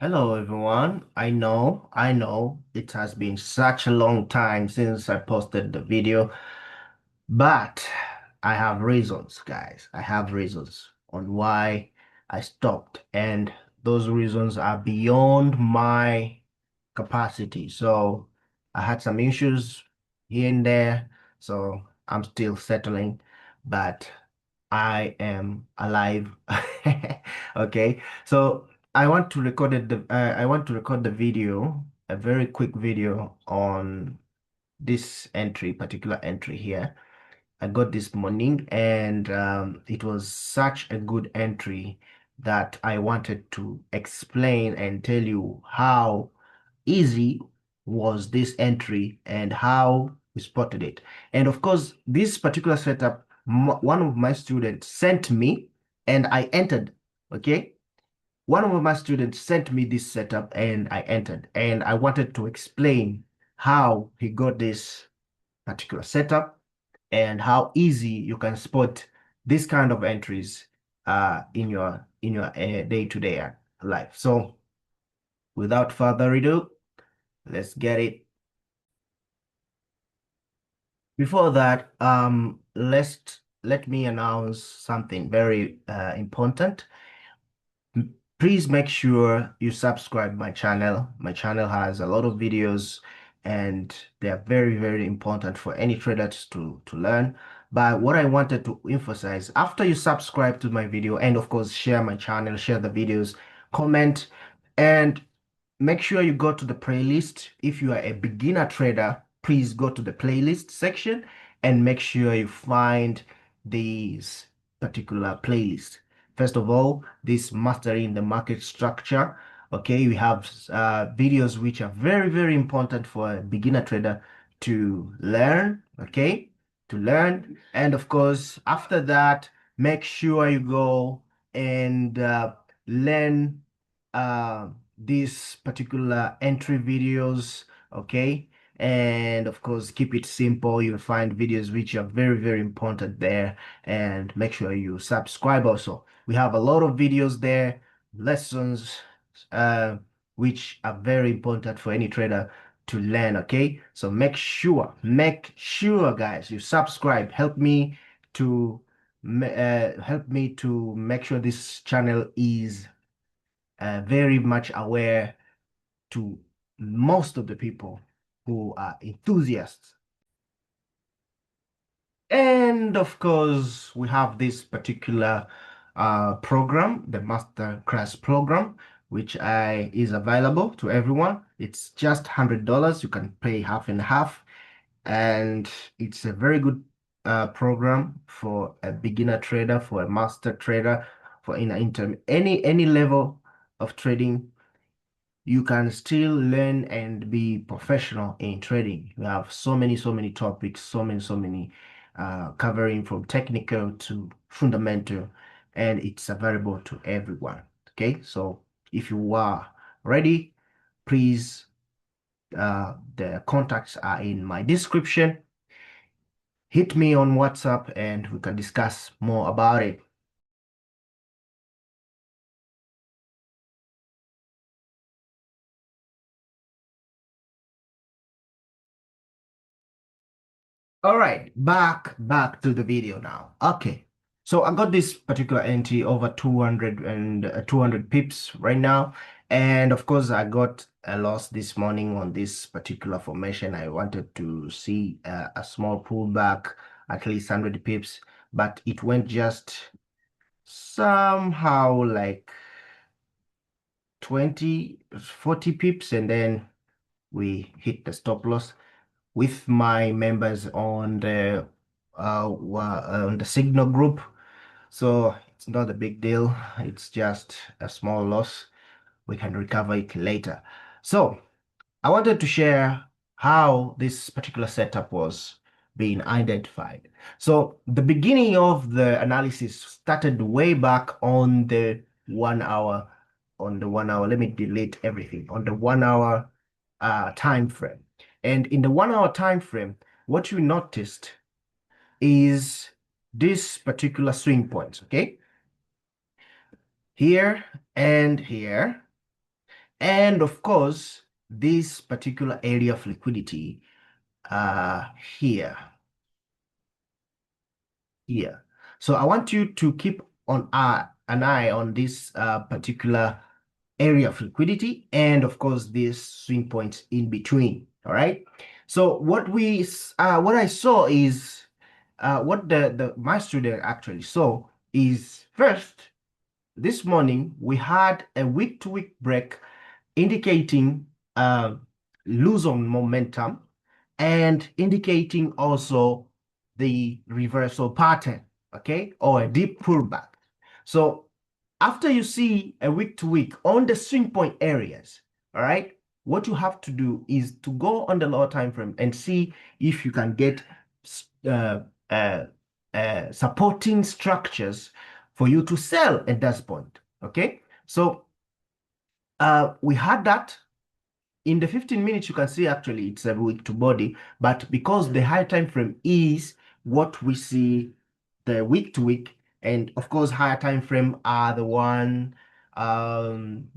Hello everyone. I know it has been such a long time since I posted the video, but I have reasons, guys. I have reasons on why I stopped, and those reasons are beyond my capacity. So I had some issues here and there, so I'm still settling, but I am alive. Okay, so I want to record the video, a very quick video on this particular entry here. I got this morning, and it was such a good entry that I wanted to explain and tell you how easy was this entry and how we spotted it. And of course, this particular setup, one of my students sent me and I entered. Okay. One of my students sent me this setup and I entered. And I wanted to explain how he got this particular setup and how easy you can spot this kind of entries in your day-to-day life. So without further ado, let's get it. Before that, let me announce something very important. Please make sure you subscribe my channel. My channel has a lot of videos and they are very, very important for any traders to learn. But what I wanted to emphasize, after you subscribe to my video and of course share my channel, share the videos, comment, and make sure you go to the playlist. If you are a beginner trader, please go to the playlist section and make sure you find these particular playlist. First of all, this mastering the market structure. Okay, we have videos which are very, very important for a beginner trader to learn. Okay, to learn. And of course, after that, make sure you go and learn uh, these particular entry videos, okay? And of course, keep it simple. You'll find videos which are very, very important there. And make sure you subscribe also. We have a lot of videos there, lessons, uh, which are very important for any trader to learn, okay? So make sure, guys, you subscribe. Help me to make sure this channel is very much aware to most of the people who are enthusiasts. And of course, we have this particular program, the master class program, which is available to everyone. It's just $100. You can pay half and half, and it's a very good program for a beginner trader, for a master trader, for in any level of trading. You can still learn and be professional in trading. We have so many topics, so many covering from technical to fundamental, and it's available to everyone. Okay, so if you are ready, please, the contacts are in my description. Hit me on WhatsApp and we can discuss more about it. All right, back to the video now. Okay, so I got this particular entry over 200 pips right now, and of course I got a loss this morning on this particular formation. I wanted to see a small pullback, at least 100 pips, but it went just somehow like 20, 40 pips, and then we hit the stop loss with my members on the Signal group. So it's not a big deal. It's just a small loss. We can recover it later. So I wanted to share how this particular setup was being identified. So the beginning of the analysis started way back on the 1 hour, let me delete everything, on the 1 hour time frame. And in the 1 hour time frame, what you noticed is this particular swing points, okay? Here and here. And of course, this particular area of liquidity here. Here. So I want you to keep on an eye on this particular area of liquidity and of course this swing points in between. All right. So what I saw is what my student actually saw is first this morning we had a week-to-week break indicating lose on momentum and indicating also the reversal pattern, okay, or a deep pullback. So after you see a week to week on the swing point areas, all right, what you have to do is to go on the lower time frame and see if you can get uh, uh, supporting structures for you to sell at that point. Okay, so we had that in the 15 minutes. You can see actually it's a week to body, but because the high time frame is what we see the week to week, and of course higher time frame are the one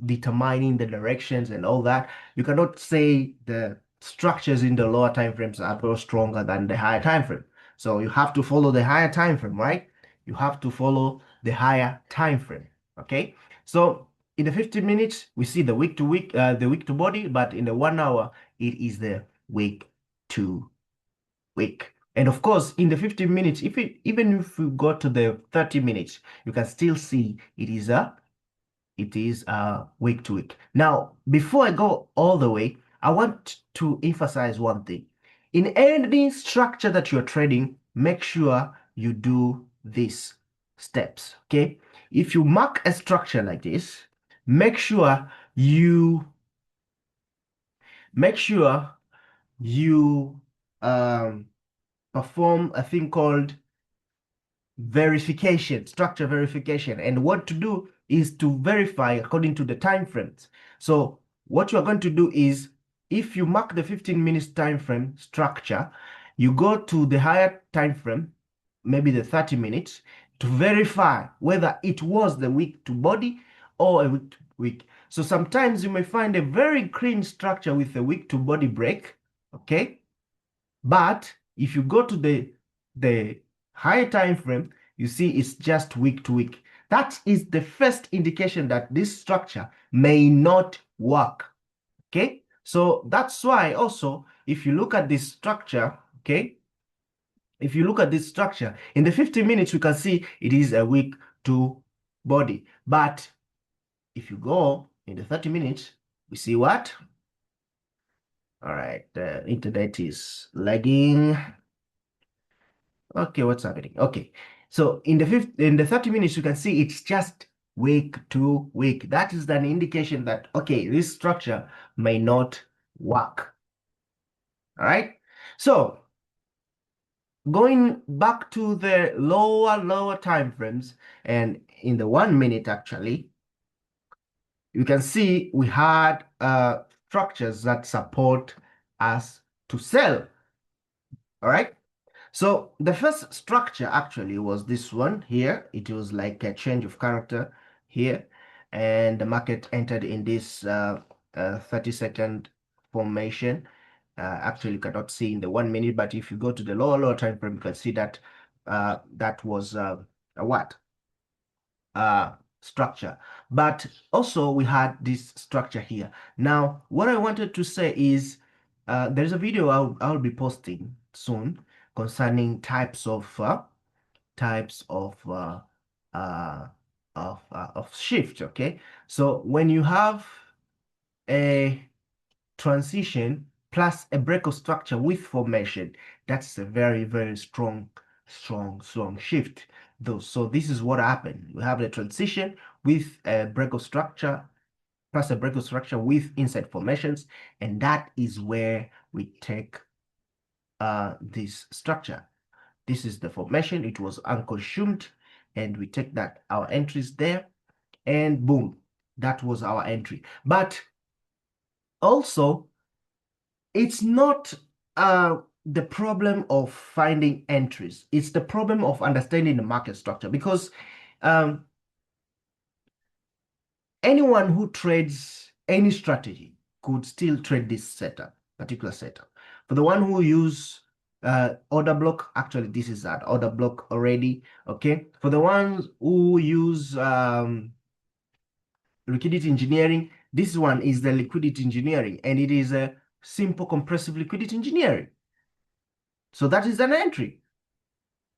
determining the directions and all that. You cannot say the structures in the lower time frames are more stronger than the higher time frame. So you have to follow the higher time frame, right? You have to follow the higher time frame. Okay. So in the 15 minutes, we see the week to week, the week to body, but in the 1 hour, it is the week to week. And of course, in the 15 minutes, even if you go to the 30 minutes, you can still see it is week to week. Now, before I go all the way, I want to emphasize one thing. In any structure that you're trading, make sure you do these steps, okay? If you mark a structure like this, make sure you perform a thing called verification, structure verification. And what to do is to verify according to the time frames. So what you are going to do is, if you mark the 15 minutes time frame structure, you go to the higher time frame, maybe the 30 minutes, to verify whether it was the week to body or a week to week. So sometimes you may find a very clean structure with a week to body break, okay? But if you go to the higher time frame, you see it's just week to week. That is the first indication that this structure may not work. Okay, so that's why also if you look at this structure, okay, if you look at this structure in the 15 minutes, you can see it is a week to body. But if you go in the 30 minutes, we see what? All right, the internet is lagging. Okay, what's happening? Okay, so in the 30 minutes, you can see it's just week to week. That is an indication that, okay, this structure may not work. All right, so going back to the lower time frames, and in the 1 minute actually, you can see we had structures that support us to sell. All right. So the first structure actually was this one here. It was like a change of character here, and the market entered in this 30-second formation. Actually, you cannot see in the 1 minute, but if you go to the lower time frame, you can see that that was a what? Structure. But also we had this structure here. Now, what I wanted to say is there's a video I'll be posting soon concerning types of uh, uh, shift. Okay, so when you have a transition plus a breakout structure with formation, that's a very strong shift. Though, so this is what happened. We have the transition with a breakout structure plus a breakout structure with inside formations, and that is where we take this structure. This is the formation. It was unconsumed, and we take that our entries there, and boom, that was our entry. But also, it's not the problem of finding entries. It's the problem of understanding the market structure, because anyone who trades any strategy could still trade this setup, particular setup. For the one who use order block, actually this is that order block already. Okay, for the ones who use liquidity engineering, this one is the liquidity engineering, and it is a simple compressive liquidity engineering. So that is an entry,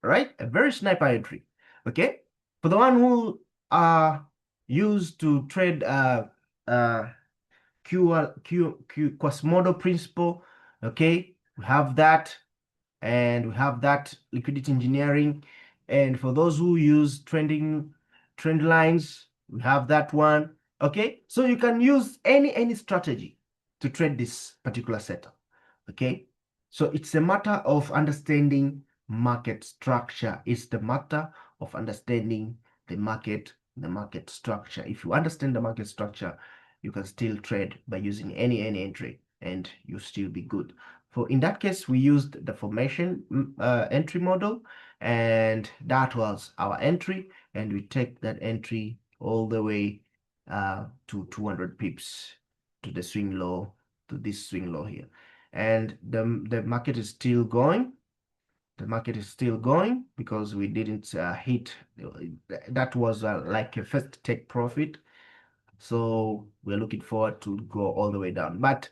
right? A very sniper entry. Okay, for the one who are used to trade Quasimodo principle, okay, we have that, and we have that liquidity engineering. And for those who use trend lines, we have that one. Okay, so you can use any strategy to trade this particular setup. Okay, so it's a matter of understanding market structure. It's the matter of understanding the market structure. If you understand the market structure, you can still trade by using any entry, and you still be good. For in that case, we used the formation entry model, and that was our entry, and we take that entry all the way to 200 pips to the swing low, to this swing low here. And the market is still going. The market is still going because we didn't hit. That was like a first take profit. So we're looking forward to go all the way down. But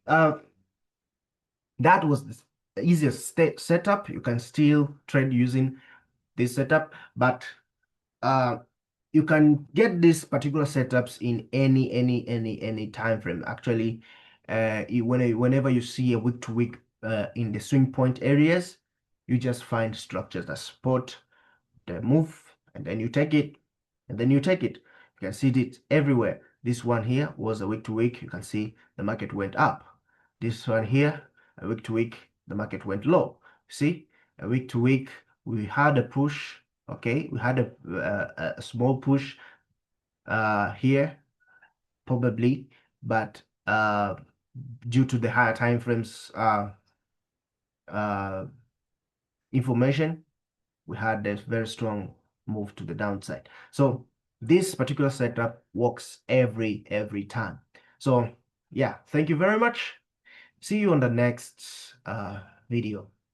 that was the easiest setup. You can still trade using this setup, but you can get these particular setups in any time frame. Actually, whenever you see a week to week in the swing point areas, you just find structures that support the move, and then you take it, and then you take it. You can see it everywhere. This one here was a week to week. You can see the market went up. This one here, a week to week, the market went low. See, a week to week, we had a push. Okay, we had a small push here, probably, but due to the higher time frames uh, information, we had a very strong move to the downside. So this particular setup works every time. So yeah, thank you very much. See you on the next video.